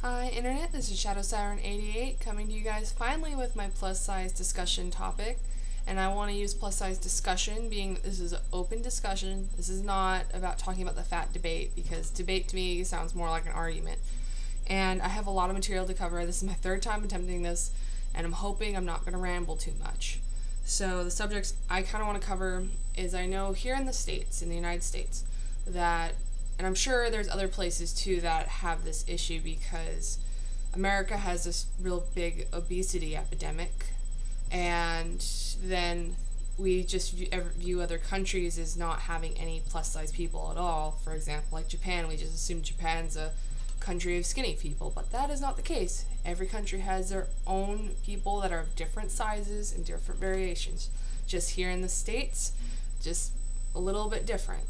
Hi Internet, this is Shadow Siren 88 coming to you guys finally with my plus size discussion topic. And I want to use plus size discussion being that this is an open discussion. This is not about talking about the fat debate because debate to me sounds more like an argument. And I have a lot of material to cover. This is my third time attempting this, and I'm hoping I'm not going to ramble too much. So the subjects I kind of want to cover is I know here in the States, in the United States, that and I'm sure there's other places too that have this issue because America has this real big obesity epidemic, and then we just view other countries as not having any plus size people at all. For example, like Japan, we just assume Japan's a country of skinny people, but that is not the case. Every country has their own people that are of different sizes and different variations. Just here in the States, just a little bit different.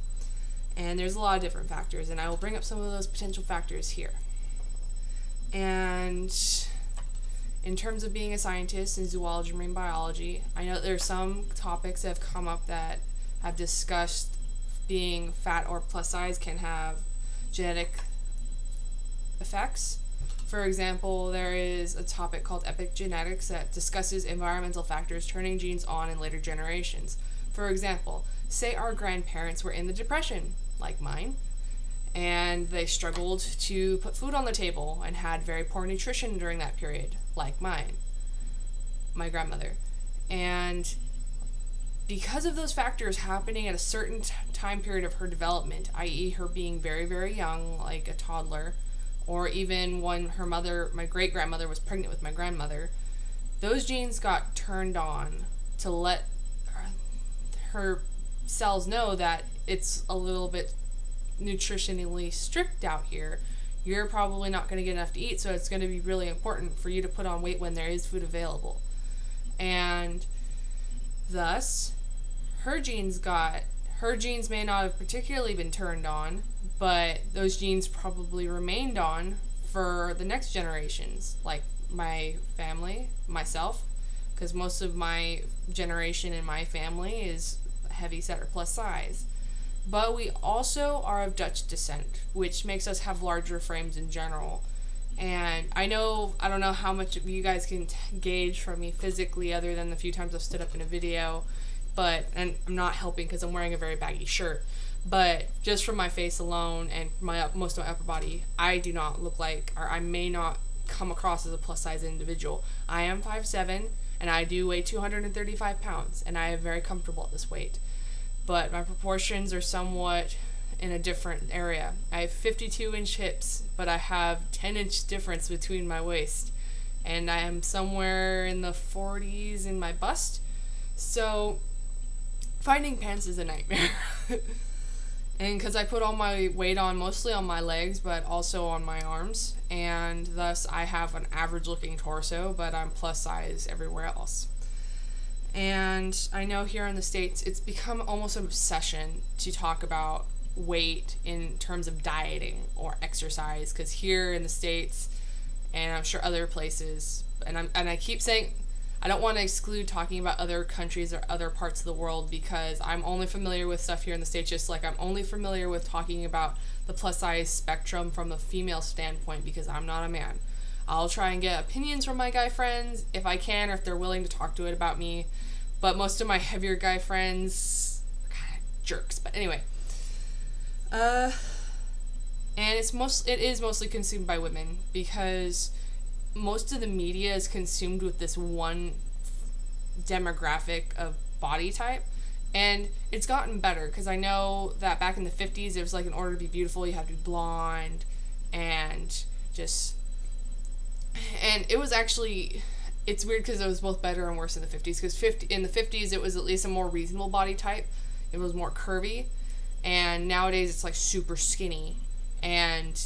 And there's a lot of different factors, and I will bring up some of those potential factors here. And in terms of being a scientist in zoology and marine biology, I know there's some topics that have come up that have discussed being fat or plus size can have genetic effects. For example, there is a topic called epigenetics that discusses environmental factors turning genes on in later generations. For example, say our grandparents were in the Depression, like mine, and they struggled to put food on the table and had very poor nutrition during that period, like mine, my grandmother. And because of those factors happening at a certain time period of her development, i.e. her being very, very young, like a toddler, or even when her mother, my great-grandmother, was pregnant with my grandmother, those genes got turned on to let her cells know that it's a little bit nutritionally strict out here. You're probably not going to get enough to eat, so it's going to be really important for you to put on weight when there is food available. And thus, her genes may not have particularly been turned on, but those genes probably remained on for the next generations, like my family, myself, because most of my generation in my family is heavy set or plus size. But we also are of Dutch descent, which makes us have larger frames in general. And I don't know how much of you guys can gauge from me physically other than the few times I've stood up in a video, and I'm not helping because I'm wearing a very baggy shirt, but just from my face alone and most of my upper body, I do not look like, or I may not come across as a plus size individual. I am 5'7", and I do weigh 235 pounds, and I am very comfortable at this weight. But my proportions are somewhat in a different area. I have 52-inch hips, but I have 10-inch difference between my waist. And I am somewhere in the 40s in my bust. So finding pants is a nightmare. And because I put all my weight on mostly on my legs, but also on my arms. And thus I have an average-looking torso, but I'm plus size everywhere else. And I know here in the States, it's become almost an obsession to talk about weight in terms of dieting or exercise, because here in the States, and I'm sure other places, and I keep saying, I don't want to exclude talking about other countries or other parts of the world, because I'm only familiar with stuff here in the States, just like I'm only familiar with talking about the plus size spectrum from a female standpoint, because I'm not a man. I'll try and get opinions from my guy friends if I can, or if they're willing to talk to it about me. But most of my heavier guy friends are kind of jerks. But anyway, and it is mostly consumed by women, because most of the media is consumed with this one demographic of body type. And it's gotten better, because I know that back in the 50s, it was like, in order to be beautiful, you have to be blonde, and it was actually, it's weird because it was both better and worse in the 50s, because in the 50s, it was at least a more reasonable body type. It was more curvy, and nowadays, it's like super skinny, and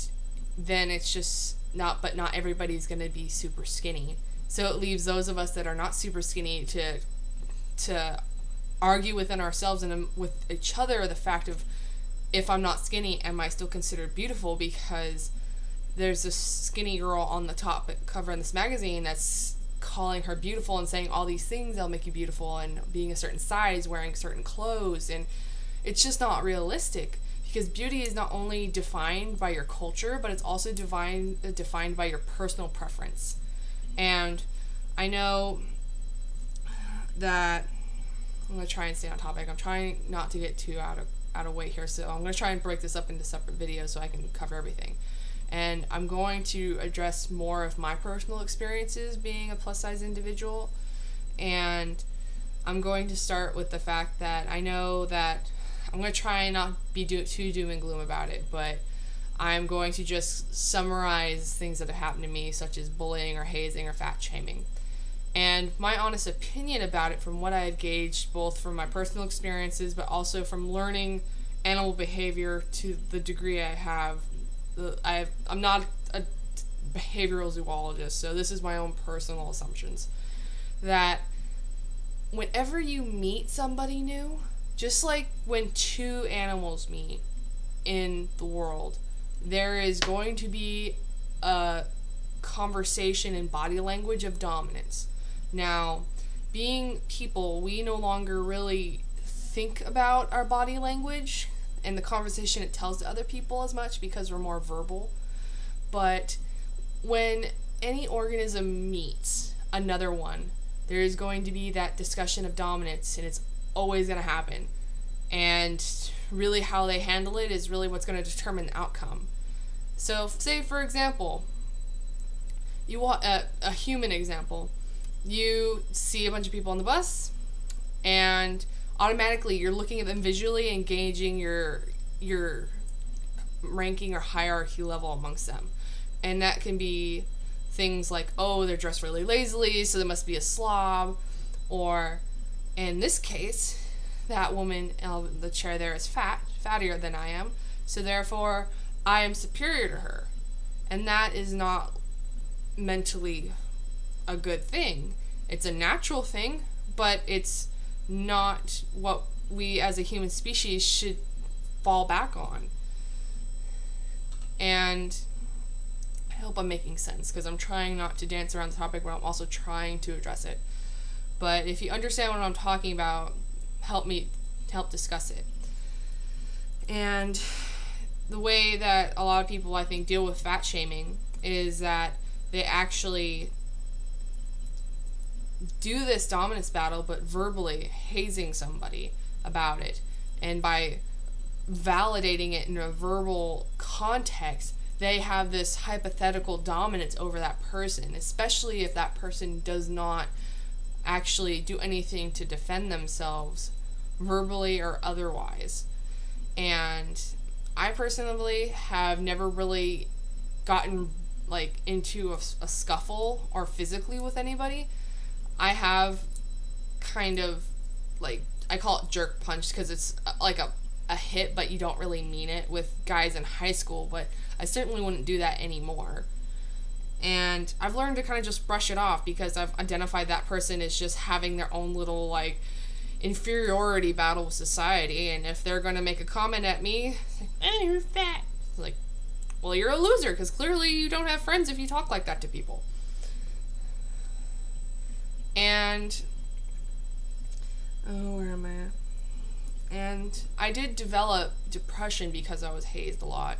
then it's just not everybody's going to be super skinny. So it leaves those of us that are not super skinny to argue within ourselves and with each other the fact of, if I'm not skinny, am I still considered beautiful? Because there's this skinny girl on the top cover in this magazine that's calling her beautiful and saying all these things that'll make you beautiful, and being a certain size, wearing certain clothes, and it's just not realistic, because beauty is not only defined by your culture, but it's also defined by your personal preference. And I know that I'm going to try and stay on topic. I'm trying not to get too out of weight here, so I'm going to try and break this up into separate videos so I can cover everything. And I'm going to address more of my personal experiences being a plus size individual. And I'm going to start with the fact that I know that I'm going to try and not be too doom and gloom about it, but I'm going to just summarize things that have happened to me, such as bullying or hazing or fat shaming. And my honest opinion about it, from what I've gauged, both from my personal experiences, but also from learning animal behavior to the degree I have. I'm not a behavioral zoologist, so this is my own personal assumptions. That whenever you meet somebody new, just like when two animals meet in the world, there is going to be a conversation and body language of dominance. Now, being people, we no longer really think about our body language and the conversation it tells to other people as much because we're more verbal. But when any organism meets another one, there is going to be that discussion of dominance, and it's always going to happen. And really how they handle it is really what's going to determine the outcome. So, say for example, you want a human example. You see a bunch of people on the bus, and automatically you're looking at them visually and gauging your ranking or hierarchy level amongst them. And that can be things like, oh, they're dressed really lazily, so they must be a slob. Or, in this case, that woman in the chair there is fattier than I am, so therefore I am superior to her. And that is not mentally a good thing. It's a natural thing, but it's not what we as a human species should fall back on. And I hope I'm making sense, because I'm trying not to dance around the topic, but I'm also trying to address it. But if you understand what I'm talking about, help discuss it. And the way that a lot of people, I think, deal with fat shaming is that they actually do this dominance battle, but verbally hazing somebody about it. And by validating it in a verbal context, they have this hypothetical dominance over that person, especially if that person does not actually do anything to defend themselves, verbally or otherwise. And I personally have never really gotten into a scuffle or physically with anybody. I have kind of I call it jerk punch, because it's like a hit, but you don't really mean it, with guys in high school, but I certainly wouldn't do that anymore. And I've learned to kind of just brush it off, because I've identified that person as just having their own little inferiority battle with society. And if they're going to make a comment at me, oh, you're fat, well, you're a loser, because clearly you don't have friends if you talk like that to people. And where am I at? And I did develop depression because I was hazed a lot.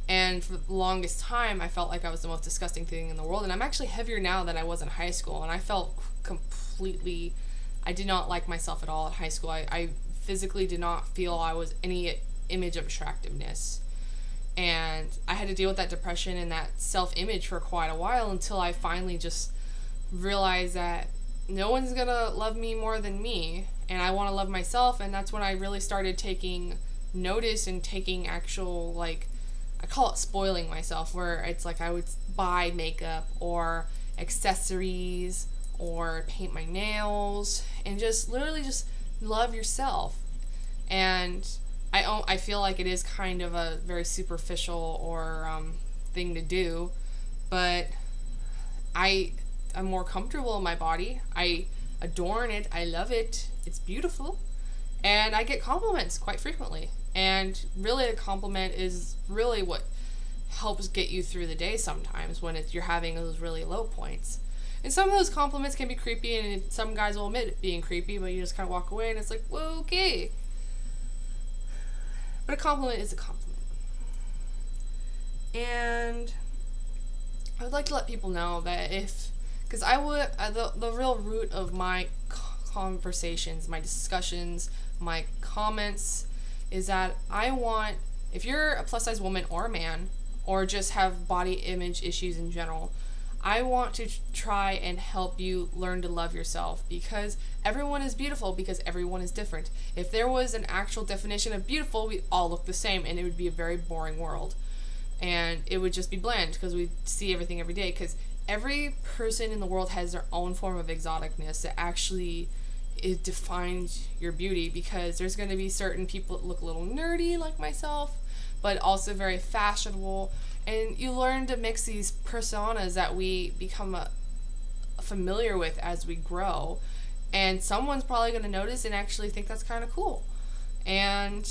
And for the longest time, I felt like I was the most disgusting thing in the world. And I'm actually heavier now than I was in high school. And I felt I did not like myself at all in high school. I physically did not feel I was any image of attractiveness. And I had to deal with that depression and that self-image for quite a while, until I finally just realized that no one's gonna love me more than me, and I want to love myself. And that's when I really started taking notice and taking actual, I call it spoiling myself, where it's I would buy makeup or accessories or paint my nails and just literally just love yourself. And I feel like it is kind of a very superficial or thing to do, but I'm more comfortable in my body. I adorn it. I love it. It's beautiful. And I get compliments quite frequently. And really, a compliment is really what helps get you through the day sometimes, when you're having those really low points. And some of those compliments can be creepy, and some guys will admit it being creepy, but you just kind of walk away and it's well, okay. But a compliment is a compliment. And I would like to let people know that because the real root of my conversations, my discussions, my comments is that I want, if you're a plus size woman or a man, or just have body image issues in general, I want to try and help you learn to love yourself, because everyone is beautiful, because everyone is different. If there was an actual definition of beautiful, we'd all look the same, and it would be a very boring world. And it would just be bland, because we see everything every day, because every person in the world has their own form of exoticness that actually it defines your beauty, because there's going to be certain people that look a little nerdy like myself, but also very fashionable, and you learn to mix these personas that we become familiar with as we grow, and someone's probably going to notice and actually think that's kind of cool. And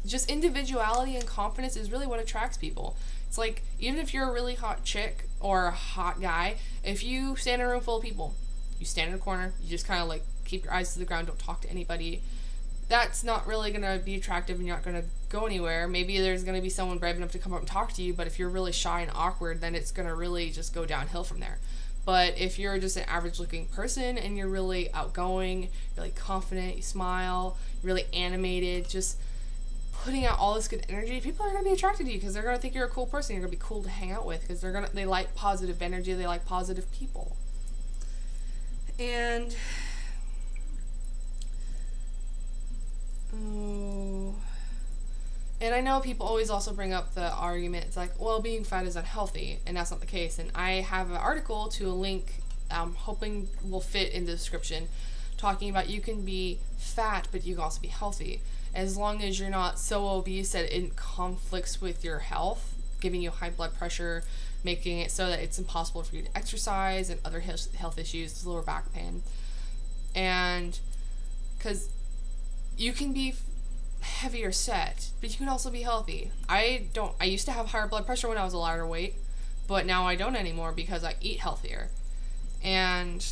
just individuality and confidence is really what attracts people. It's like, even if you're a really hot chick or a hot guy, if you stand in a room full of people, you stand in a corner, you just kind of like keep your eyes to the ground, don't talk to anybody, that's not really going to be attractive, and you're not going to go anywhere. Maybe there's going to be someone brave enough to come up and talk to you, but if you're really shy and awkward, then it's going to really just go downhill from there. But if you're just an average looking person and you're really outgoing, really confident, you smile, really animated, just putting out all this good energy, people are going to be attracted to you, because they're going to think you're a cool person, you're going to be cool to hang out with, because they like positive energy, they like positive people. And I know people always also bring up the argument, it's like, well, being fat is unhealthy, and that's not the case. And I have an article to a link I'm hoping will fit in the description, talking about you can be fat, but you can also be healthy, as long as you're not so obese that it conflicts with your health, giving you high blood pressure, making it so that it's impossible for you to exercise, and other health issues, lower back pain. And because you can be heavier set, but you can also be healthy. I used to have higher blood pressure when I was a lighter weight, but now I don't anymore, because I eat healthier. And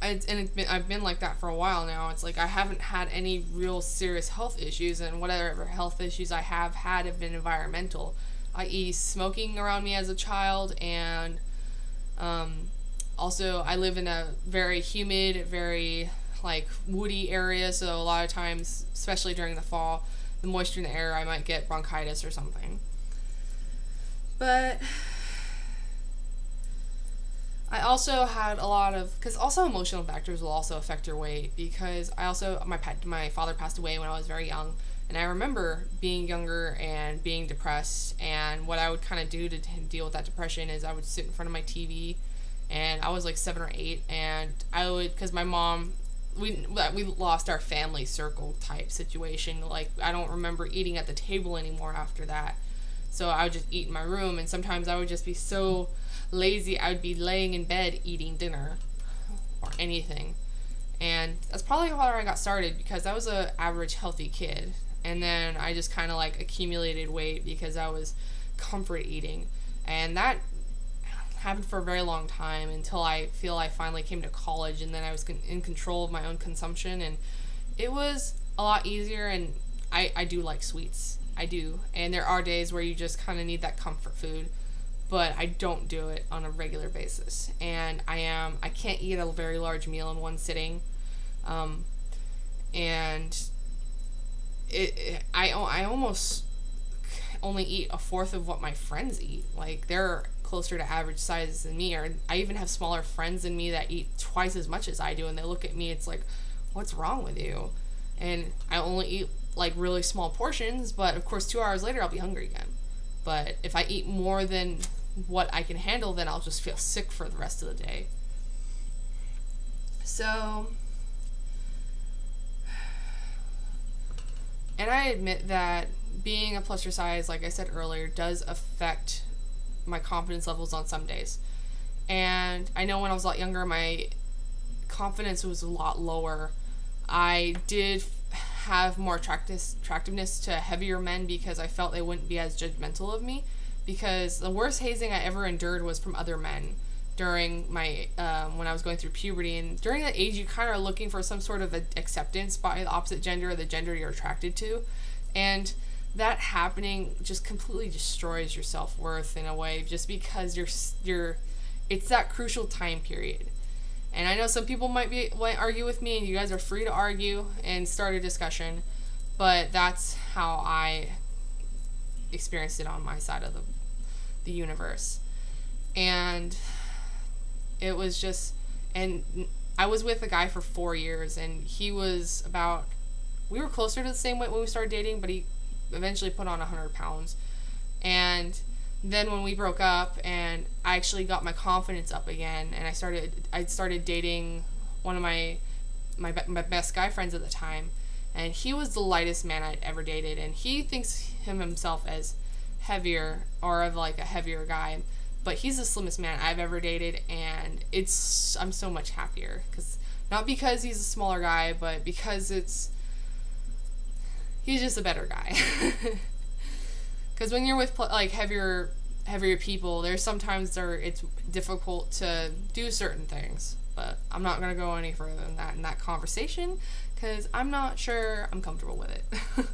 I've been like that for a while now. It's like I haven't had any real serious health issues, and whatever health issues I have had have been environmental, i.e. smoking around me as a child, and also I live in a very humid, very like woody area, so a lot of times, especially during the fall, the moisture in the air, I might get bronchitis or something. But I also had a lot of, because also emotional factors will also affect your weight, because my father passed away when I was very young, and I remember being younger and being depressed, and what I would kind of do to deal with that depression is I would sit in front of my TV, and I was like 7 or 8, and I would, because my mom, we lost our family circle type situation. Like, I don't remember eating at the table anymore after that. So I would just eat in my room, and sometimes I would just be so lazy, I would be laying in bed eating dinner or anything. And that's probably how I got started, because I was a average healthy kid. And then I just kind of like accumulated weight because I was comfort eating. And that happened for a very long time, until I feel I finally came to college, and then I was in control of my own consumption, and it was a lot easier. And I do like sweets, I do, and there are days where you just kind of need that comfort food, but I don't do it on a regular basis. And I can't eat a very large meal in one sitting, and I almost only eat a fourth of what my friends eat. Like, they're closer to average size than me, or I even have smaller friends than me that eat twice as much as I do, and they look at me, it's like, what's wrong with you? And I only eat like really small portions, but of course 2 hours later I'll be hungry again. But if I eat more than what I can handle, then I'll just feel sick for the rest of the day. So, and I admit that being a plus size, like I said earlier, does affect my confidence levels on some days. And I know when I was a lot younger, my confidence was a lot lower. I did have more attractiveness to heavier men, because I felt they wouldn't be as judgmental of me, because the worst hazing I ever endured was from other men. during my when I was going through puberty, and during that age you kind of are looking for some sort of acceptance by the opposite gender or the gender you're attracted to, and that happening just completely destroys your self-worth in a way, just because you're it's that crucial time period. And I know some people might argue with me, and you guys are free to argue and start a discussion, but that's how I experienced it on my side of the universe. And it was just, and I was with a guy for 4 years, and he was we were closer to the same weight when we started dating, but he eventually put on 100 pounds. And then when we broke up, and I actually got my confidence up again, and I started dating one of my best guy friends at the time, and he was the lightest man I'd ever dated, and he thinks himself as heavier, or of like a heavier guy, but he's the slimmest man I've ever dated, and I'm so much happier, not because he's a smaller guy, but because he's just a better guy. Because when you're with like heavier people, there's sometimes it's difficult to do certain things. But I'm not gonna go any further than that in that conversation, because I'm not sure I'm comfortable with it. At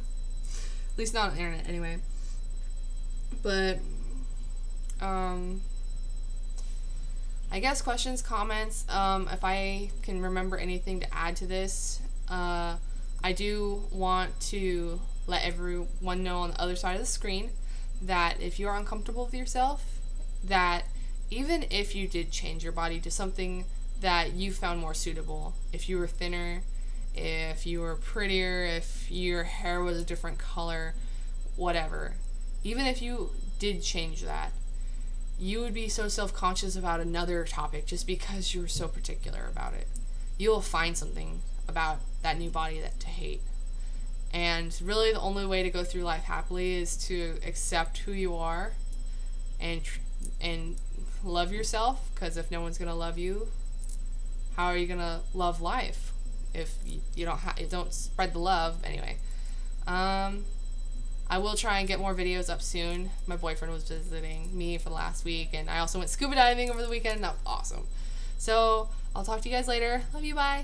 least not on the internet, anyway. But I guess questions, comments. If I can remember anything to add to this, I do want to let everyone know on the other side of the screen that if you are uncomfortable with yourself, that even if you did change your body to something that you found more suitable, if you were thinner, if you were prettier, if your hair was a different color, whatever, even if you did change that, you would be so self-conscious about another topic just because you were so particular about it. You will find something about that new body to hate. And really the only way to go through life happily is to accept who you are and love yourself, because if no one's going to love you, how are you going to love life if you don't spread the love? Anyway, I will try and get more videos up soon. My boyfriend was visiting me for the last week, and I also went scuba diving over the weekend, and that was awesome. So I'll talk to you guys later. Love you, bye.